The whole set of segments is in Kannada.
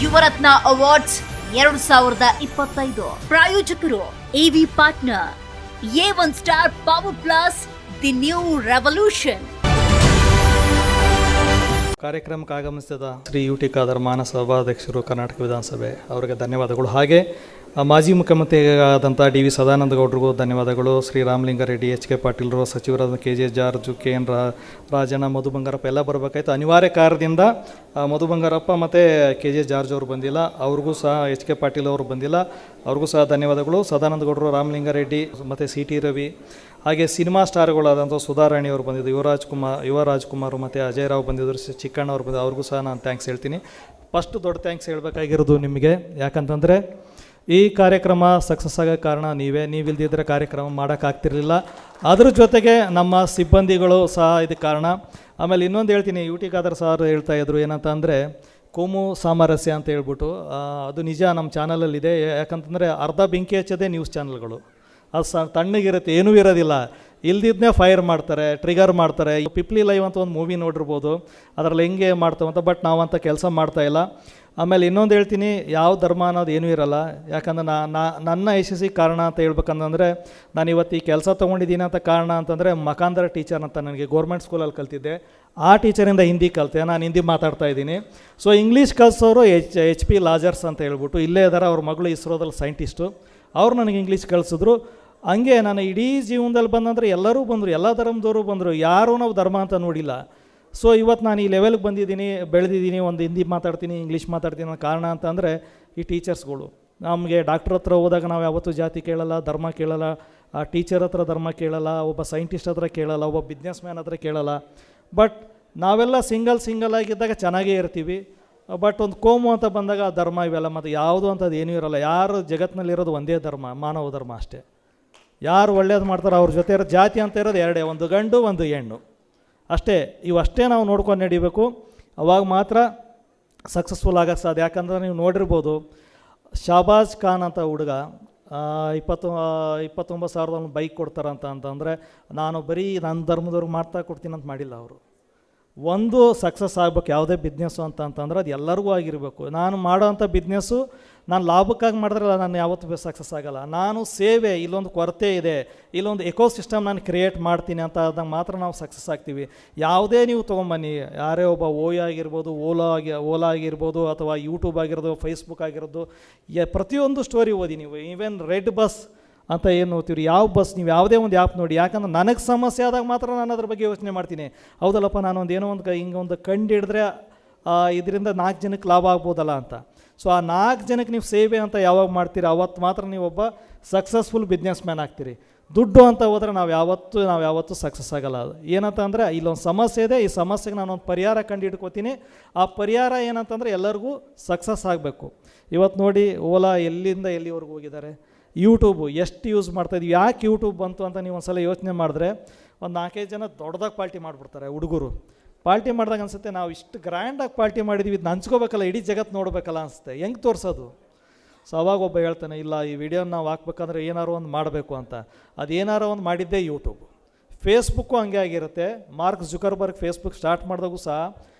ಯುವರತ್ನ ಅವಾರ್ಡ್ಸ್ 2025 ಪ್ರಾಯೋಜಕರು AV partner A1 star power plus the new revolution. ಕಾರ್ಯಕ್ರಮಕ್ಕೆ ಆಗಮಿಸಿದ ಶ್ರೀ UT ಖಾದರ್ ಮಾನಸ ಸಭಾಧ್ಯಕ್ಷರು ಕರ್ನಾಟಕ ವಿಧಾನಸಭೆ ಅವರಿಗೆ ಧನ್ಯವಾದಗಳು. ಹಾಗೆ ಮಾಜಿ ಮುಖ್ಯಮಂತ್ರಿಯಾದಂಥ DV ಸದಾನಂದ ಗೌಡರಿಗೂ ಧನ್ಯವಾದಗಳು. ಶ್ರೀ ರಾಮಲಿಂಗಾರೆಡ್ಡಿ, HK ಪಾಟೀಲರು, ಸಚಿವರಾದ KJ George, KN Rajanna, Madhu Bangarappa ಎಲ್ಲ ಬರಬೇಕಾಯ್ತು. ಅನಿವಾರ್ಯ ಕಾರಣದಿಂದ ಮಧು ಬಂಗಾರಪ್ಪ ಮತ್ತು KJ ಜಾರ್ಜ್ ಅವರು ಬಂದಿಲ್ಲ. ಅವ್ರಿಗೂ ಸಹ HK ಪಾಟೀಲ್ ಅವರು ಬಂದಿಲ್ಲ, ಅವ್ರಿಗೂ ಸಹ ಧನ್ಯವಾದಗಳು. ಸದಾನಂದ ಗೌಡರು, ರಾಮಲಿಂಗಾರೆಡ್ಡಿ ಮತ್ತು CT ರವಿ, ಹಾಗೆ ಸಿನಿಮಾ ಸ್ಟಾರ್ಗಳಾದಂಥ ಸುಧಾರಾಣಿ ಅವರು ಬಂದಿದ್ದು, ಯುವರಾಜ್ ಕುಮಾರ್ ಮತ್ತು ಅಜಯ್ ರಾವ್ ಬಂದಿದ್ದರು, ಚಿಕ್ಕಣ್ಣ ಅವ್ರು ಬಂದಿದ್ದು, ಅವ್ರಿಗೂ ಸಹ ನಾನು ಥ್ಯಾಂಕ್ಸ್ ಹೇಳ್ತೀನಿ. ಫಸ್ಟ್ ದೊಡ್ಡ ಥ್ಯಾಂಕ್ಸ್ ಹೇಳಬೇಕಾಗಿರೋದು ನಿಮಗೆ. ಯಾಕಂತಂದರೆ ಈ ಕಾರ್ಯಕ್ರಮ ಸಕ್ಸಸ್ ಆಗೋ ಕಾರಣ ನೀವಿಲ್ದಿದ್ದರೆ ಕಾರ್ಯಕ್ರಮ ಮಾಡೋಕ್ಕಾಗ್ತಿರ್ಲಿಲ್ಲ. ಅದ್ರ ಜೊತೆಗೆ ನಮ್ಮ ಸಿಬ್ಬಂದಿಗಳು ಸಹ ಇದಕ್ಕೆ ಕಾರಣ. ಆಮೇಲೆ ಇನ್ನೊಂದು ಹೇಳ್ತೀನಿ, UT ಖಾದರ್ ಸರ್ ಹೇಳ್ತಾಯಿದ್ರು ಏನಂತ ಅಂದರೆ ಕೋಮು ಸಾಮರಸ್ಯ ಅಂತ ಹೇಳ್ಬಿಟ್ಟು. ಅದು ನಿಜ, ನಮ್ಮ ಚಾನಲಲ್ಲಿದೆ. ಯಾಕಂತಂದರೆ ಅರ್ಧ ಬೆಂಕಿ ಹಚ್ಚೋದೇ ನ್ಯೂಸ್ ಚಾನಲ್ಗಳು. ಅದು ತಣ್ಣಗಿರುತ್ತೆ, ಏನೂ ಇರೋದಿಲ್ಲ. ಇಲ್ದಿದ್ದನ್ನೇ ಫೈರ್ ಮಾಡ್ತಾರೆ, ಟ್ರಿಗರ್ ಮಾಡ್ತಾರೆ. ಪಿಪ್ಲಿ ಲೈವ್ ಅಂತ ಒಂದು ಮೂವಿ ನೋಡಿರ್ಬೋದು, ಅದರಲ್ಲಿ ಹೆಂಗೆ ಮಾಡ್ತಾವಂತ. ಬಟ್ ನಾವಂಥ ಕೆಲಸ ಮಾಡ್ತಾಯಿಲ್ಲ. ಆಮೇಲೆ ಇನ್ನೊಂದು ಹೇಳ್ತೀನಿ, ಯಾವ ಧರ್ಮ ಅನ್ನೋದು ಏನೂ ಇರಲ್ಲ. ಯಾಕಂದ್ರೆ ನನ್ನ ಯಶಸ್ಸಿಗೆ ಕಾರಣ ಅಂತ ಹೇಳ್ಬೇಕಂತಂದರೆ, ನಾನು ಇವತ್ತು ಈ ಕೆಲಸ ತೊಗೊಂಡಿದ್ದೀನಿ ಅಂತ ಕಾರಣ ಅಂತಂದರೆ ಮಕಾಂದರ ಟೀಚರ್ ಅಂತ ನನಗೆ ಗೌರ್ಮೆಂಟ್ ಸ್ಕೂಲಲ್ಲಿ ಕಲ್ತಿದ್ದೆ. ಆ ಟೀಚರಿಂದ ಹಿಂದಿ ಕಲಿತೆ, ನಾನು ಹಿಂದಿ ಮಾತಾಡ್ತಾ ಇದ್ದೀನಿ. ಸೊ ಇಂಗ್ಲೀಷ್ ಕಲಿಸೋರು HP ಲಾಜರ್ಸ್ ಅಂತ ಹೇಳ್ಬಿಟ್ಟು ಇಲ್ಲೇ ಇದ್ದಾರೆ. ಅವ್ರ ಮಗಳು ಇಸ್ರೋದಲ್ಲಿ ಸೈಂಟಿಸ್ಟು. ಅವ್ರು ನನಗೆ ಇಂಗ್ಲೀಷ್ ಕಲಿಸಿದ್ರು. ಹಂಗೆ ನಾನು ಇಡೀ ಜೀವನದಲ್ಲಿ ಬಂದಂದರೆ ಎಲ್ಲರೂ ಬಂದರು, ಎಲ್ಲ ಧರ್ಮದವರು ಬಂದರು. ಯಾರೂ ನಾವು ಧರ್ಮ ಅಂತ ನೋಡಿಲ್ಲ. ಸೊ ಇವತ್ತು ನಾನು ಈ ಲೆವೆಲ್ಗೆ ಬಂದಿದ್ದೀನಿ, ಬೆಳೆದಿದ್ದೀನಿ. ಒಂದು ಹಿಂದಿ ಮಾತಾಡ್ತೀನಿ, ಇಂಗ್ಲೀಷ್ ಮಾತಾಡ್ತೀನಿ ಅನ್ನೋ ಕಾರಣ ಅಂತಂದರೆ ಈ ಟೀಚರ್ಸ್ಗಳು. ನಮಗೆ ಡಾಕ್ಟ್ರ್ ಹತ್ರ ಹೋದಾಗ ನಾವು ಯಾವತ್ತೂ ಜಾತಿ ಕೇಳಲ್ಲ, ಧರ್ಮ ಕೇಳಲ್ಲ. ಆ ಟೀಚರ್ ಹತ್ರ ಧರ್ಮ ಕೇಳಲ್ಲ, ಒಬ್ಬ ಸೈಂಟಿಸ್ಟ್ ಹತ್ರ ಕೇಳಲ್ಲ, ಒಬ್ಬ ಬಿಸ್ನೆಸ್ ಮ್ಯಾನ್ ಹತ್ರ ಕೇಳಲ್ಲ. ಬಟ್ ನಾವೆಲ್ಲ ಸಿಂಗಲ್ ಆಗಿದ್ದಾಗ ಚೆನ್ನಾಗೇ ಇರ್ತೀವಿ. ಬಟ್ ಒಂದು ಕೋಮು ಅಂತ ಬಂದಾಗ ಆ ಧರ್ಮ ಇವೆಲ್ಲ ಮತ್ತು ಯಾವುದು ಅಂಥದ್ದು ಏನೂ ಇರೋಲ್ಲ. ಯಾರು ಜಗತ್ತಿನಲ್ಲಿರೋದು ಒಂದೇ ಧರ್ಮ, ಮಾನವ ಧರ್ಮ ಅಷ್ಟೇ. ಯಾರು ಒಳ್ಳೇದು ಮಾಡ್ತಾರೋ ಅವ್ರ ಜೊತೆ ಇರೋ ಜಾತಿ ಅಂತ ಇರೋದು ಎರಡೇ, ಒಂದು ಗಂಡು ಒಂದು ಹೆಣ್ಣು ಅಷ್ಟೇ. ಇವಷ್ಟೇ ನಾವು ನೋಡ್ಕೊಂಡು ನಡಿಬೇಕು. ಅವಾಗ ಮಾತ್ರ ಸಕ್ಸಸ್ಫುಲ್ ಆಗೋಕ್ಕೆ ಸಾಧ್ಯ. ಯಾಕಂದ್ರೆ ನೀವು ನೋಡಿರ್ಬೋದು, ಶಾಬಾಜ್ ಖಾನ್ ಅಂತ ಹುಡುಗ 29,000 ಬೈಕ್ ಕೊಡ್ತಾರಂತಂದರೆ ನಾನು ಬರೀ ನನ್ನ ಧರ್ಮದವ್ರಿಗೆ ಮಾಡ್ತಾ ಕೊಡ್ತೀನಿ ಅಂತ ಮಾಡಿಲ್ಲ. ಅವರು ಒಂದು ಸಕ್ಸಸ್ ಆಗ್ಬೇಕು ಯಾವುದೇ ಬಿಸ್ನೆಸ್ಸು ಅಂತಂದ್ರೆ ಅದು ಎಲ್ಲರಿಗೂ ಆಗಿರಬೇಕು. ನಾನು ಮಾಡೋವಂಥ ಬಿಸ್ನೆಸ್ಸು ನಾನು ಲಾಭಕ್ಕಾಗಿ ಮಾಡಿದ್ರೆ ನಾನು ಯಾವತ್ತೂ ಸಕ್ಸಸ್ ಆಗೋಲ್ಲ. ನಾನು ಸೇವೆ, ಇಲ್ಲೊಂದು ಕೊರತೆ ಇದೆ, ಇಲ್ಲೊಂದು ಎಕೋಸಿಸ್ಟಮ್ ನಾನು ಕ್ರಿಯೇಟ್ ಮಾಡ್ತೀನಿ ಅಂತ ಆದಾಗ ಮಾತ್ರ ನಾವು ಸಕ್ಸಸ್ ಆಗ್ತೀವಿ. ಯಾವುದೇ ನೀವು ತೊಗೊಂಬನ್ನಿ, ಯಾರೇ ಒಬ್ಬ ಓಯೋ ಆಗಿರ್ಬೋದು, ಓಲಾ ಆಗಿರ್ಬೋದು, ಅಥವಾ ಯೂಟ್ಯೂಬ್ ಆಗಿರೋದು, ಫೇಸ್ಬುಕ್ ಆಗಿರೋದು, ಪ್ರತಿಯೊಂದು ಸ್ಟೋರಿ ಓದಿ ನೀವು. ಈವನ್ ರೆಡ್ ಬಸ್ ಅಂತ ಏನು ನೋಡ್ತೀವಿ, ಯಾವ ಬಸ್, ನೀವು ಯಾವುದೇ ಒಂದು ಆ್ಯಪ್ ನೋಡಿ. ಯಾಕಂದ್ರೆ ನನಗೆ ಸಮಸ್ಯೆ ಆದಾಗ ಮಾತ್ರ ನಾನು ಅದ್ರ ಬಗ್ಗೆ ಯೋಚನೆ ಮಾಡ್ತೀನಿ. ಹೌದಲ್ಲಪ್ಪ, ನಾನೊಂದು ಏನೋ ಒಂದು ಹಿಂಗೆ ಒಂದು ಕಂಡು ಹಿಡಿದ್ರೆ ಇದರಿಂದ 4 ಜನಕ್ಕೆ ಲಾಭ ಆಗ್ಬೋದಲ್ಲ ಅಂತ. ಸೊ ಆ 4 ಜನಕ್ಕೆ ನೀವು ಸೇವೆ ಅಂತ ಯಾವಾಗ ಮಾಡ್ತೀರಿ ಅವತ್ತು ಮಾತ್ರ ನೀವು ಒಬ್ಬ ಸಕ್ಸಸ್ಫುಲ್ ಬಿಸ್ನೆಸ್ ಮ್ಯಾನ್ ಆಗ್ತೀರಿ. ದುಡ್ಡು ಅಂತ ಹೋದರೆ ನಾವು ಯಾವತ್ತೂ ಸಕ್ಸಸ್ ಆಗೋಲ್ಲ. ಏನಂತ ಅಂದರೆ ಇಲ್ಲೊಂದು ಸಮಸ್ಯೆ ಇದೆ, ಈ ಸಮಸ್ಯೆಗೆ ನಾನೊಂದು ಪರಿಹಾರ ಕಂಡು ಹಿಡ್ಕೋತೀನಿ. ಆ ಪರಿಹಾರ ಏನಂತಂದರೆ ಎಲ್ಲರಿಗೂ ಸಕ್ಸಸ್ ಆಗಬೇಕು. ಇವತ್ತು ನೋಡಿ, ಓಲಾ ಎಲ್ಲಿಂದ ಎಲ್ಲಿವರೆಗೂ ಹೋಗಿದ್ದಾರೆ. ಯೂಟ್ಯೂಬು ಎಷ್ಟು ಯೂಸ್ ಮಾಡ್ತಾಯಿದ್ವಿ. ಯಾಕೆ ಯೂಟ್ಯೂಬ್ ಬಂತು ಅಂತ ನೀವು ಒಂದು ಸಲ ಯೋಚನೆ ಮಾಡಿದ್ರೆ, ಒಂದು 4-5 ಜನ ದೊಡ್ಡದಾಗಿ ಪಾರ್ಟಿ ಮಾಡಿಬಿಡ್ತಾರೆ. ಹುಡುಗರು ಪಾರ್ಟಿ ಮಾಡಿದಾಗ ಅನಿಸುತ್ತೆ, ನಾವು ಇಷ್ಟು ಗ್ರ್ಯಾಂಡಾಗಿ ಪಾರ್ಟಿ ಮಾಡಿದ್ವಿ, ಇದನ್ನ ಹಂಚ್ಕೋಬೇಕಲ್ಲ, ಇಡೀ ಜಗತ್ತು ನೋಡಬೇಕಲ್ಲ ಅನಿಸುತ್ತೆ. ಹೆಂಗೆ ತೋರಿಸೋದು? ಸೊ ಅವಾಗ ಒಬ್ಬ ಹೇಳ್ತಾನೆ, ಇಲ್ಲ ಈ ವಿಡಿಯೋನ ನಾವು ಹಾಕ್ಬೇಕಂದ್ರೆ ಏನಾರು ಒಂದು ಮಾಡಬೇಕು ಅಂತ. ಅದು ಏನಾರು ಒಂದು ಮಾಡಿದ್ದೇ ಯೂಟ್ಯೂಬ್. ಫೇಸ್ಬುಕ್ಕು ಹಂಗೆ ಆಗಿರುತ್ತೆ. ಮಾರ್ಕ್ ಜುಕರ್ಬರ್ಗ್ ಫೇಸ್ಬುಕ್ ಸ್ಟಾರ್ಟ್ ಮಾಡಿದಾಗೂ ಸಹ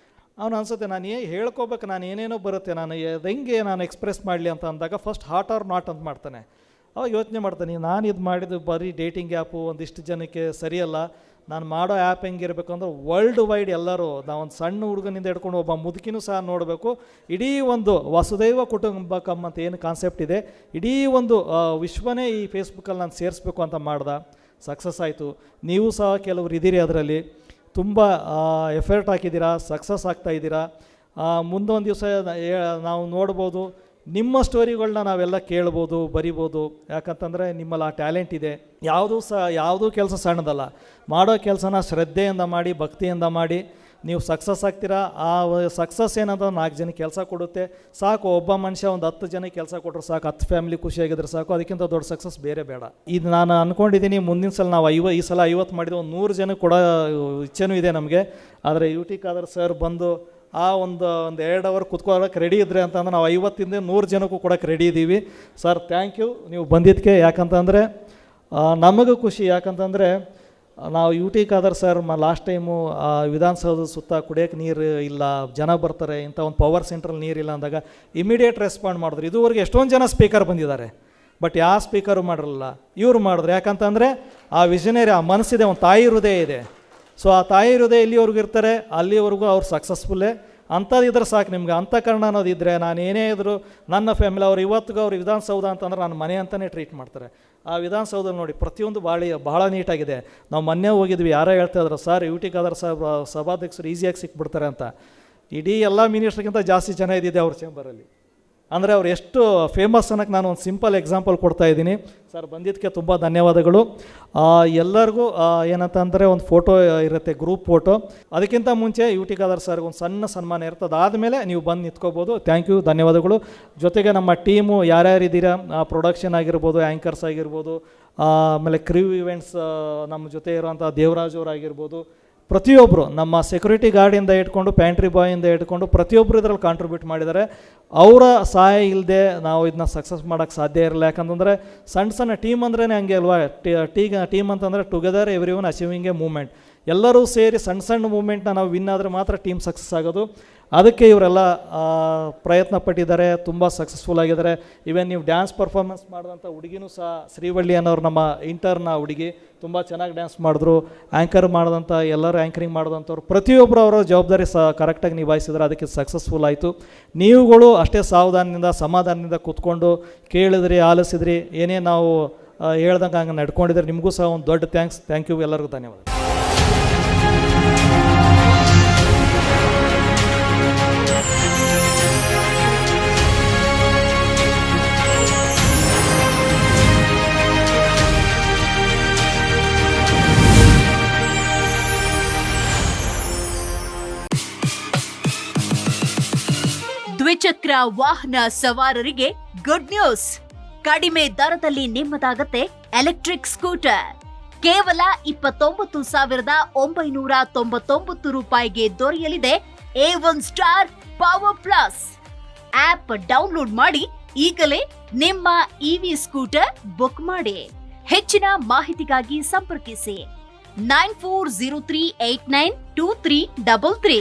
ಅವನು ಅನಿಸುತ್ತೆ, ನಾನು ಹೇಳ್ಕೋಬೇಕು, ನಾನು ಏನೇನೋ ಬರುತ್ತೆ, ನಾನು ಹೆಂಗೆ ನಾನು ಎಕ್ಸ್ಪ್ರೆಸ್ ಮಾಡಲಿ ಅಂತ ಅಂದಾಗ ಫಸ್ಟ್ ಹಾಟ್ ಆರ್ ನಾಟ್ ಅಂತ ಮಾಡ್ತಾನೆ. ಅವಾಗ ಯೋಚನೆ ಮಾಡ್ತಾನೆ, ನಾನು ಇದು ಮಾಡಿದ್ದು ಬರೀ ಡೇಟಿಂಗ್ ಆ್ಯಪು ಒಂದಿಷ್ಟು ಜನಕ್ಕೆ ಸರಿಯಲ್ಲ. ನಾನು ಮಾಡೋ ಆ್ಯಪ್ ಹೆಂಗಿರಬೇಕು ಅಂದ್ರೆ ವರ್ಲ್ಡ್ ವೈಡ್ ಎಲ್ಲರೂ, ನಾವೊಂದು ಸಣ್ಣ ಹುಡುಗನಿಂದ ಹಿಡ್ಕೊಂಡು ಒಬ್ಬ ಮುದುಕಿನೂ ಸಹ ನೋಡಬೇಕು. ಇಡೀ ಒಂದು ವಸುದೈವ ಕುಟುಂಬಕಂ ಅಂತ ಏನು ಕಾನ್ಸೆಪ್ಟ್ ಇದೆ, ಇಡೀ ಒಂದು ವಿಶ್ವನೇ ಈ ಫೇಸ್ಬುಕ್ಕಲ್ಲಿ ನಾನು ಸೇರಿಸ್ಬೇಕು ಅಂತ ಮಾಡ್ದೆ. ಸಕ್ಸಸ್ ಆಯಿತು. ನೀವು ಸಹ ಕೆಲವರು ಇದ್ದೀರಿ, ಅದರಲ್ಲಿ ತುಂಬ ಎಫರ್ಟ್ ಹಾಕಿದ್ದೀರಾ, ಸಕ್ಸಸ್ ಆಗ್ತಾಯಿದ್ದೀರಾ. ಮುಂದೊಂದು ದಿವಸ ನಾವು ನೋಡ್ಬೋದು, ನಿಮ್ಮ ಸ್ಟೋರಿಗಳನ್ನ ನಾವೆಲ್ಲ ಕೇಳ್ಬೋದು, ಬರಿಬೋದು. ಯಾಕಂತಂದರೆ ನಿಮ್ಮಲ್ಲಿ ಆ ಟ್ಯಾಲೆಂಟ್ ಇದೆ. ಯಾವುದೂ ಕೆಲಸ ಸಣ್ಣದಲ್ಲ. ಮಾಡೋ ಕೆಲಸನ ಶ್ರದ್ಧೆಯಿಂದ ಮಾಡಿ, ಭಕ್ತಿಯಿಂದ ಮಾಡಿ, ನೀವು ಸಕ್ಸಸ್ ಆಗ್ತೀರಾ. ಆ ಸಕ್ಸಸ್ ಏನಂದ್ರೆ 4 ಜನಕ್ಕೆ ಕೆಲಸ ಕೊಡುತ್ತೆ. ಸಾಕು, ಒಬ್ಬ ಮನುಷ್ಯ ಒಂದು 10 ಜನಕ್ಕೆ ಕೆಲಸ ಕೊಟ್ಟರು ಸಾಕು, 10 ಫ್ಯಾಮಿಲಿ ಖುಷಿಯಾಗಿದ್ರೆ ಸಾಕು. ಅದಕ್ಕಿಂತ ದೊಡ್ಡ ಸಕ್ಸಸ್ ಬೇರೆ ಬೇಡ. ಇದು ನಾನು ಅಂದ್ಕೊಂಡಿದ್ದೀನಿ, ಮುಂದಿನ ಸಲ ನಾವು ಈ ಸಲ 50 ಮಾಡಿದ್ರೆ ಒಂದು 100 ಜನಕ್ಕೆ ಕೊಡೋ ಇಚ್ಛೆನೂ ಇದೆ ನಮಗೆ. ಆದರೆ UT ಖಾದರ್ ಸರ್ ಬಂದು ಆ ಒಂದು 2 ಅವರ್ ಕುತ್ಕೊಳ್ಳೋಕೆ ರೆಡಿ ಇದ್ದರೆ ಅಂತಂದ್ರೆ ನಾವು 50ರಿಂದ 100 ಜನಕ್ಕೂ ಕೊಡೋಕ್ಕೆ ರೆಡಿ ಇದ್ದೀವಿ. ಸರ್ ಥ್ಯಾಂಕ್ ಯು ನೀವು ಬಂದಿದ್ದಕ್ಕೆ. ಯಾಕಂತಂದರೆ ನಮಗೂ ಖುಷಿ. ಯಾಕಂತಂದರೆ ನಾವು U T Khader sir last time ವಿಧಾನಸೌಧದ ಸುತ್ತ ಕುಡಿಯೋಕ್ಕೆ ನೀರು ಇಲ್ಲ, ಜನ ಬರ್ತಾರೆ, ಇಂಥ ಒಂದು ಪವರ್ ಸೆಂಟ್ರಲ್ಲಿ ನೀರಿಲ್ಲ ಅಂದಾಗ ಇಮಿಡಿಯೇಟ್ ರೆಸ್ಪಾಂಡ್ ಮಾಡಿದ್ರು. ಇದುವರೆಗೆ ಎಷ್ಟೊಂದು ಜನ ಸ್ಪೀಕರ್ ಬಂದಿದ್ದಾರೆ, ಬಟ್ ಯಾವ ಸ್ಪೀಕರು ಮಾಡಿರಲಿಲ್ಲ, ಇವರು ಮಾಡಿದ್ರು. ಯಾಕಂತಂದರೆ ಆ ವಿಷನರಿ, ಆ ಮನಸ್ಸಿದೆ, ಒಂದು ತಾಯಿ ಹೃದಯ ಇದೆ. ಸೊ ಆ ತಾಯಿ ಹೃದಯ ಎಲ್ಲಿವರೆಗೂ ಇರ್ತಾರೆ ಅಲ್ಲಿವರೆಗೂ ಅವ್ರು ಸಕ್ಸಸ್ಫುಲ್ಲೇ. ಅಂಥದ್ದು ಇದ್ರೆ ಸಾಕು ನಿಮ್ಗೆ. ಅಂತಃಕರಣ ಅನ್ನೋದಿದ್ದರೆ ನಾನು ಏನೇ ಇದ್ದರೂ ನನ್ನ ಫ್ಯಾಮಿಲಿ ಅವ್ರು ಇವತ್ತಿಗೂ ಅವ್ರು ವಿಧಾನಸೌಧ ಅಂತಂದ್ರೆ ನನ್ನ ಮನೆ ಅಂತಲೇ ಟ್ರೀಟ್ ಮಾಡ್ತಾರೆ. ಆ ವಿಧಾನಸೌಧ ನೋಡಿ ಪ್ರತಿಯೊಂದು ಭಾಳ ನೀಟಾಗಿದೆ. ನಾವು ಮೊನ್ನೆ ಹೋಗಿದ್ವಿ, ಯಾರೋ ಹೇಳ್ತಾ ಇದ್ರು ಸರ್ ಯು ಟಿ ಖಾದರ್ ಸಭಾಧ್ಯಕ್ಷರು ಈಸಿಯಾಗಿ ಸಿಕ್ಬಿಡ್ತಾರೆ ಅಂತ. ಇಡೀ ಎಲ್ಲ ಮಿನಿಸ್ಟ್ರಿಗಿಂತ ಜಾಸ್ತಿ ಜನ ಇದ್ದಿದೆ ಅವ್ರ ಚೇಂಬರಲ್ಲಿ. ಅಂದರೆ ಅವ್ರು ಎಷ್ಟು ಫೇಮಸ್ ಅನ್ನೋಕ್ಕೆ ನಾನು ಒಂದು ಸಿಂಪಲ್ ಎಕ್ಸಾಂಪಲ್ ಕೊಡ್ತಾ ಇದ್ದೀನಿ. ಸರ್ ಬಂದಿದ್ದಕ್ಕೆ ತುಂಬ ಧನ್ಯವಾದಗಳು. ಎಲ್ಲರಿಗೂ ಏನಂತಂದರೆ ಒಂದು ಫೋಟೋ ಇರುತ್ತೆ, ಗ್ರೂಪ್ ಫೋಟೋ. ಅದಕ್ಕಿಂತ ಮುಂಚೆ ಯು ಟಿ ಖಾದರ್ ಸರ್ಗೆ ಒಂದು ಸಣ್ಣ ಸನ್ಮಾನ ಇರ್ತದೆ, ಅದಾದಮೇಲೆ ನೀವು ಬಂದು ನಿಂತ್ಕೋಬೋದು. ಥ್ಯಾಂಕ್ ಯು, ಧನ್ಯವಾದಗಳು. ಜೊತೆಗೆ ನಮ್ಮ ಟೀಮು ಯಾರ್ಯಾರಿದ್ದೀರಾ, ಪ್ರೊಡಕ್ಷನ್ ಆಗಿರ್ಬೋದು, ಆ್ಯಂಕರ್ಸ್ ಆಗಿರ್ಬೋದು, ಆಮೇಲೆ ಕ್ರಿವ್ ಇವೆಂಟ್ಸ್ ನಮ್ಮ ಜೊತೆ ಇರೋಂಥ ದೇವರಾಜ್ ಅವರಾಗಿರ್ಬೋದು, ಪ್ರತಿಯೊಬ್ಬರು ನಮ್ಮ ಸೆಕ್ಯೂರಿಟಿ ಗಾರ್ಡಿಂದ ಇಟ್ಕೊಂಡು ಪ್ಯಾಂಟ್ರಿ ಬಾಯಿಂದ ಇಟ್ಕೊಂಡು ಪ್ರತಿಯೊಬ್ಬರು ಇದರಲ್ಲಿ ಕಾಂಟ್ರಿಬ್ಯೂಟ್ ಮಾಡಿದ್ದಾರೆ. ಅವರ ಸಹಾಯ ಇಲ್ಲದೆ ನಾವು ಇದನ್ನ ಸಕ್ಸಸ್ ಮಾಡೋಕ್ಕೆ ಸಾಧ್ಯ ಇರಲ್ಲ. ಯಾಕಂತಂದರೆ ಸಣ್ಣ ಟೀಮ್ ಅಂದ್ರೇ ಹಂಗೆ ಅಲ್ವಾ, ಟೀಮ್ ಅಂತಂದರೆ together every one achieving a moment. ಎಲ್ಲರೂ ಸೇರಿ ಸಣ್ಣ ಮೂಮೆಂಟ್ನ ನಾವು ವಿನ್ ಆದರೆ ಮಾತ್ರ ಟೀಮ್ ಸಕ್ಸಸ್ ಆಗೋದು. ಅದಕ್ಕೆ ಇವರೆಲ್ಲ ಪ್ರಯತ್ನ ಪಟ್ಟಿದ್ದಾರೆ, ತುಂಬ ಸಕ್ಸಸ್ಫುಲ್ ಆಗಿದ್ದಾರೆ. ಈವನ್ ನೀವು ಡ್ಯಾನ್ಸ್ ಪರ್ಫಾರ್ಮೆನ್ಸ್ ಮಾಡಿದಂಥ ಹುಡುಗಿನೂ ಸಹ ಶ್ರೀವಳ್ಳಿ ಅನ್ನೋರು, ನಮ್ಮ ಇಂಟರ್ನ ಹುಡುಗಿ, ತುಂಬ ಚೆನ್ನಾಗಿ ಡ್ಯಾನ್ಸ್ ಮಾಡಿದ್ರು. ಆ್ಯಂಕರ್ ಮಾಡಿದಂಥ ಎಲ್ಲರೂ ಆ್ಯಂಕರಿಂಗ್ ಮಾಡಿದಂಥವ್ರು ಪ್ರತಿಯೊಬ್ಬರು ಅವರ ಜವಾಬ್ದಾರಿ ಕರೆಕ್ಟಾಗಿ ನಿಭಾಯಿಸಿದ್ರು. ಅದಕ್ಕೆ ಸಕ್ಸಸ್ಫುಲ್ ಆಯಿತು. ನೀವುಗಳು ಅಷ್ಟೇ ಸಾವಧಾನದಿಂದ ಸಮಾಧಾನದಿಂದ ಕೂತ್ಕೊಂಡು ಕೇಳಿದ್ರಿ, ಆಲಿಸಿದ್ರಿ, ಏನೇ ನಾವು ಹೇಳ್ದಂಗೆ ಹಂಗೆ ನಡ್ಕೊಂಡಿದ್ರೆ ನಿಮಗೂ ಸಹ ಒಂದು ದೊಡ್ಡ ಥ್ಯಾಂಕ್ ಯು. ಎಲ್ಲರಿಗೂ ಧನ್ಯವಾದ. ದ್ವಿಚಕ್ರ ವಾಹನ ಸವಾರರಿಗೆ ಗುಡ್ ನ್ಯೂಸ್. ಕಡಿಮೆ ದರದಲ್ಲಿ ನಿಮ್ಮದಾಗತ್ತೆ ಎಲೆಕ್ಟ್ರಿಕ್ ಸ್ಕೂಟರ್. ಕೇವಲ 29,999 ರೂಪಾಯಿಗೆ ದೊರೆಯಲಿದೆ A1 star power plus. App download ಮಾಡಿ ಈಗಲೇ ನಿಮ್ಮ ಇವಿ ಸ್ಕೂಟರ್ ಬುಕ್ ಮಾಡಿ. ಹೆಚ್ಚಿನ ಮಾಹಿತಿಗಾಗಿ ಸಂಪರ್ಕಿಸಿ 9403892333.